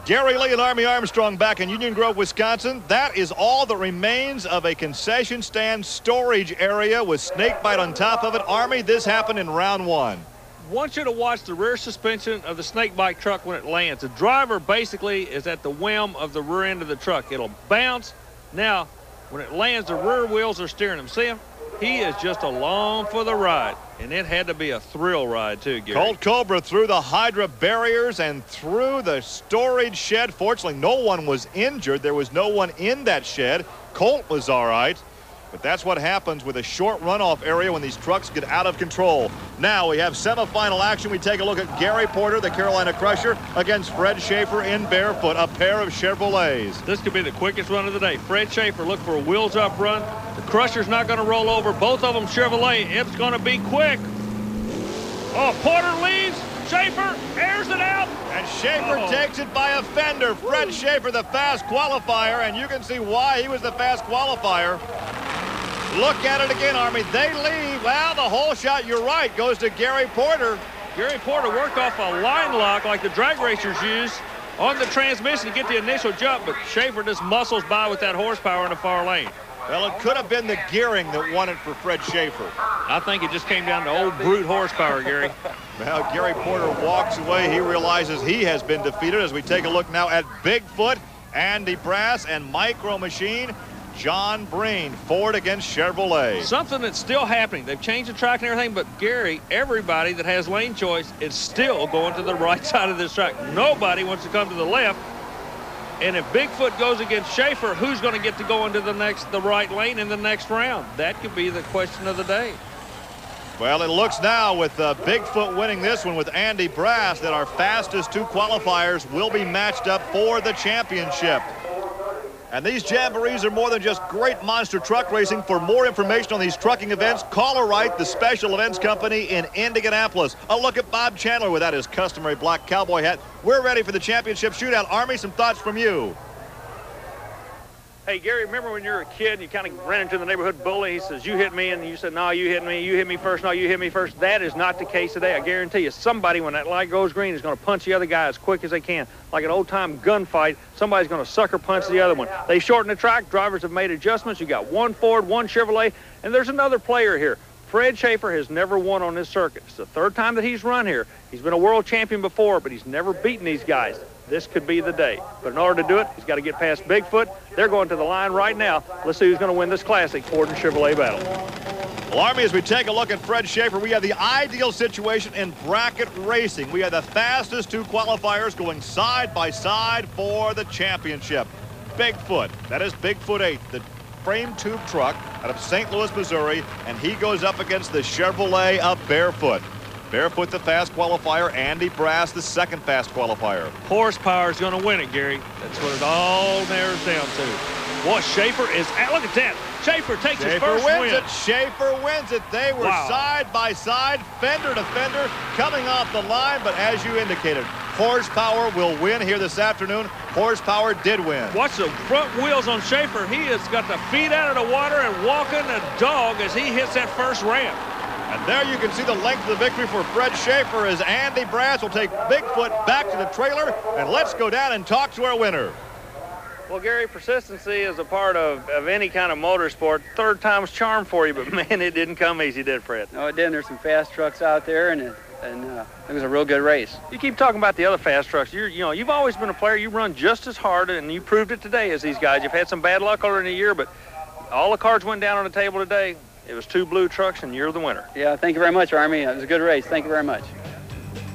Gary Lee and Army Armstrong back in Union Grove, Wisconsin. That is all that remains of a concession stand storage area with snakebite on top of it. Army, this happened in round one. I want you to watch the rear suspension of the snakebite truck when it lands. The driver basically is at the whim of the rear end of the truck. It'll bounce. Now, when it lands, the rear wheels are steering him. See him? He is just along for the ride. And it had to be a thrill ride, too, Gary. Colt Cobra through the Hydra barriers and through the storage shed. Fortunately, no one was injured. There was no one in that shed. Colt was all right. But that's what happens with a short runoff area when these trucks get out of control. Now we have semifinal action. We take a look at Gary Porter, the Carolina Crusher, against Fred Schaefer in Barefoot, a pair of Chevrolets. This could be the quickest run of the day. Fred Schaefer look for a wheels-up run. The Crusher's not going to roll over. Both of them Chevrolet. It's going to be quick. Oh, Porter leads. Schaefer airs it out. And Schaefer takes it by a fender. Fred Schaefer, the fast qualifier, and you can see why he was the fast qualifier. Look at it again, Army. They leave. Well, the whole shot, you're right, goes to Gary Porter. Gary Porter worked off a line lock like the drag racers use on the transmission to get the initial jump, but Schaefer just muscles by with that horsepower in the far lane. Well, it could have been the gearing that won it for Fred Schaefer. I think it just came down to old brute horsepower, Gary. Well, Gary Porter walks away. He realizes he has been defeated as we take a look now at Bigfoot, Andy Brass, and Micro Machine. John Breen, Ford against Chevrolet. Something that's still happening. They've changed the track and everything, but Gary, everybody that has lane choice is still going to the right side of this track. Nobody wants to come to the left. And if Bigfoot goes against Schaefer, who's going to get to go into the right lane in the next round? That could be the question of the day. Well, it looks now with Bigfoot winning this one with Andy Brass that our fastest two qualifiers will be matched up for the championship. And these jamborees are more than just great monster truck racing. For more information on these trucking events, call or write the Special Events Company in Indianapolis. A look at Bob Chandler without his customary black cowboy hat. We're ready for the championship shootout. Army, some thoughts from you. Hey, Gary, remember when you were a kid and you kind of ran into the neighborhood bully? He says, you hit me, and you said, no, you hit me first, no, you hit me first. That is not the case today. I guarantee you, somebody, when that light goes green, is going to punch the other guy as quick as they can. Like an old-time gunfight, somebody's going to sucker punch the other one. They shortened the track. Drivers have made adjustments. You got one Ford, one Chevrolet, and there's another player here. Fred Schaefer has never won on this circuit. It's the third time that he's run here. He's been a world champion before, but he's never beaten these guys. This could be the day. But in order to do it, he's got to get past Bigfoot. They're going to the line right now. Let's see who's going to win this classic Ford and Chevrolet battle. Well, Army, as we take a look at Fred Schaefer, we have the ideal situation in bracket racing. We have the fastest two qualifiers going side by side for the championship. Bigfoot, that is Bigfoot 8, the frame tube truck out of St. Louis, Missouri, and he goes up against the Chevrolet of Barefoot. Barefoot, the fast qualifier. Andy Brass, the second fast qualifier. Horsepower is going to win it, Gary. That's what it all narrows down to. Boy, Schaefer is out. Look at that. Schaefer takes his first win. Schaefer wins it. They were side by side, fender to fender, coming off the line. But as you indicated, horsepower will win here this afternoon. Horsepower did win. Watch the front wheels on Schaefer. He has got the feet out of the water and walking a dog as he hits that first ramp. And there you can see the length of the victory for Fred Schaefer as Andy Brass will take Bigfoot back to the trailer. And let's go down and talk to our winner. Well, Gary, persistency is a part of any kind of motorsport. Third time's charm for you, but man, it didn't come easy, did Fred? No, it didn't. There's some fast trucks out there, and it was a real good race. You keep talking about the other fast trucks. You've always been a player. You run just as hard, and you proved it today as these guys. You've had some bad luck earlier in the year, but all the cards went down on the table today. It was two blue trucks, and you're the winner. Yeah, thank you very much, Army. It was a good race. Thank you very much.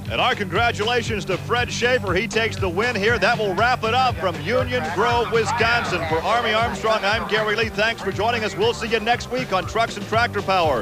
And our congratulations to Fred Schaefer. He takes the win here. That will wrap it up from Union Grove, Wisconsin. For Army Armstrong, I'm Gary Lee. Thanks for joining us. We'll see you next week on Trucks and Tractor Power.